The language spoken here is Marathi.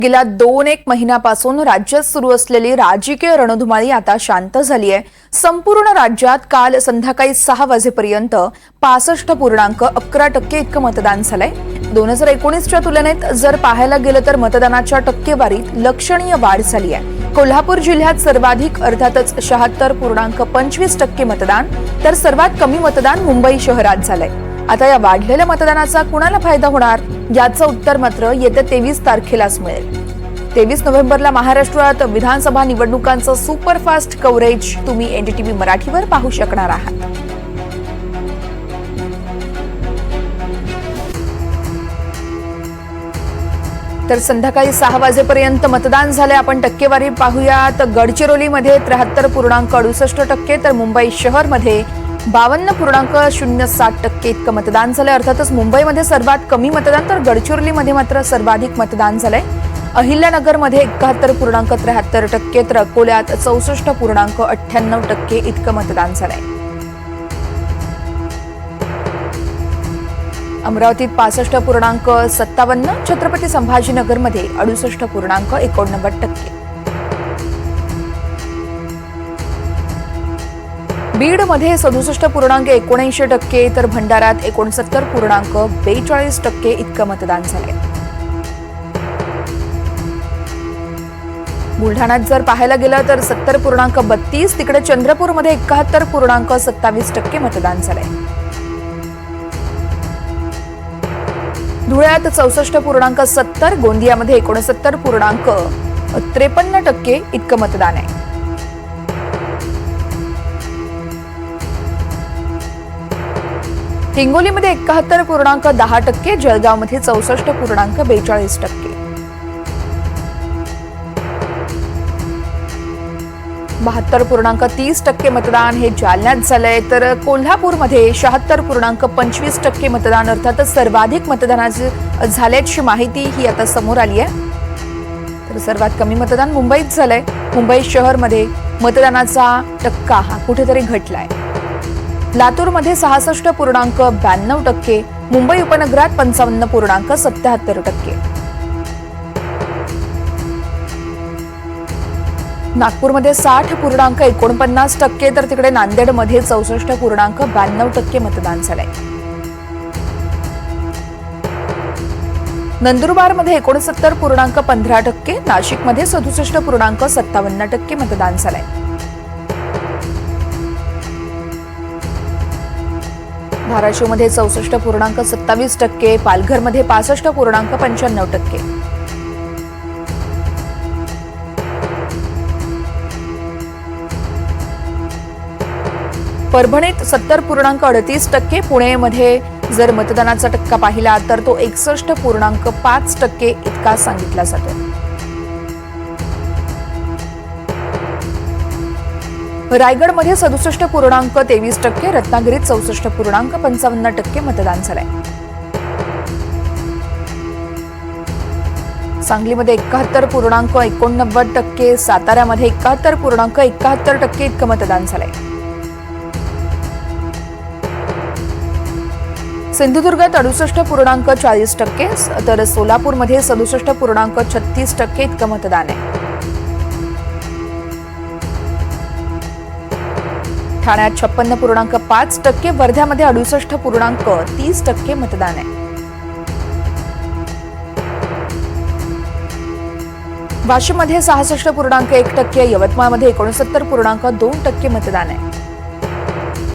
गेल्या 2-1 महिन्यापासून राज्यात सुरू असलेली राजकीय रणधुमाळी आता शांत झाली आहे। संपूर्ण राज्यात काल संध्याकाळी 6 वाजेपर्यंत 65.11% इतकं मतदान झालंय। 2019च्या तुलनेत जर पाहायला गेलं तर मतदानाच्या टक्केवारीत लक्षणीय वाढ झाली आहे। कोल्हापूर जिल्ह्यात सर्वाधिक अर्थातच 76.25% मतदान तर सर्वात कमी मतदान मुंबई शहरात झालंय। आता या वाढलेल्या मतदानाचा कुणाला फायदा होणार याचं उत्तर मात्र येत्या 23 तारखेलाच मिळेल। 23 नोव्हेंबरला महाराष्ट्रात विधानसभा निवडणुकांचं सुपरफास्ट कव्हरेज तुम्ही एनडीटीव्ही मराठीवर पाहू शकणार आहात। तर संध्याकाळी 6 वाजेपर्यंत मतदान झाले। आपण टक्केवारी पाहूयात। गडचिरोलीमध्ये 73.68% तर मुंबई शहरमध्ये 52.07% इतकं मतदान झालंय। अर्थातच मुंबईमध्ये सर्वात कमी मतदान तर गडचिरोलीमध्ये मात्र सर्वाधिक मतदान झालंय। अहिल्यानगरमध्ये 71.73% तर अकोल्यात 64.98% इतकं मतदान झालंय। अमरावतीत 65.57, छत्रपती संभाजीनगरमध्ये 68.89%। बीडमध्ये 67.79% तर भंडाऱ्यात 69.42% इतकं मतदान झालंय। बुलढाण्यात जर पाहायला गेलं तर 70.32, तिकडे चंद्रपूरमध्ये 71.27% मतदान झालंय। धुळ्यात 64.70, गोंदियामध्ये 69.53% इतकं मतदान आहे। हिंगोलीमध्ये 71.10%, जळगावमध्ये 64.42%। 72.30% मतदान हे जालन्यात झालंय, तर कोल्हापूरमध्ये 76.25% मतदान अर्थातच सर्वाधिक मतदानाचे झाल्याची माहिती ही आता समोर आली आहे। तर सर्वात कमी मतदान मुंबईत झालंय। मुंबई शहरमध्ये मतदानाचा टक्का हा कुठेतरी घटलाय। लातूरमध्ये 66.92%, मुंबई उपनगरात 55.77%। नागपूरमध्ये 60.49%, तर तिकडे नांदेडमध्ये 64.92% मतदान झालंय। नंदुरबारमध्ये 69.15%, नाशिकमध्ये 67.57% मतदान झालंय। धाराशिवमध्ये 64.27%, पालघरमध्ये 65.95%। परभणीत 70.38%, पुणेमध्ये जर मतदानाचा टक्का पाहिला तर तो 61.5% इतका सांगितला जातो। रायगडमध्ये 67.23%, रत्नागिरीत 64.55% मतदान झालंय। सांगलीमध्ये 71.89%, साताऱ्यामध्ये 71.71% इतकं मतदान झालंय। सिंधुदुर्गात 68.40%, तर सोलापूरमध्ये 67.36% इतकं मतदान आहे। ठाण्यात 56.5%, वर्ध्यामध्ये 68.30% मतदान आहे। वाशिममध्ये 66.1%, यवतमाळमध्ये 69.2% मतदान आहे।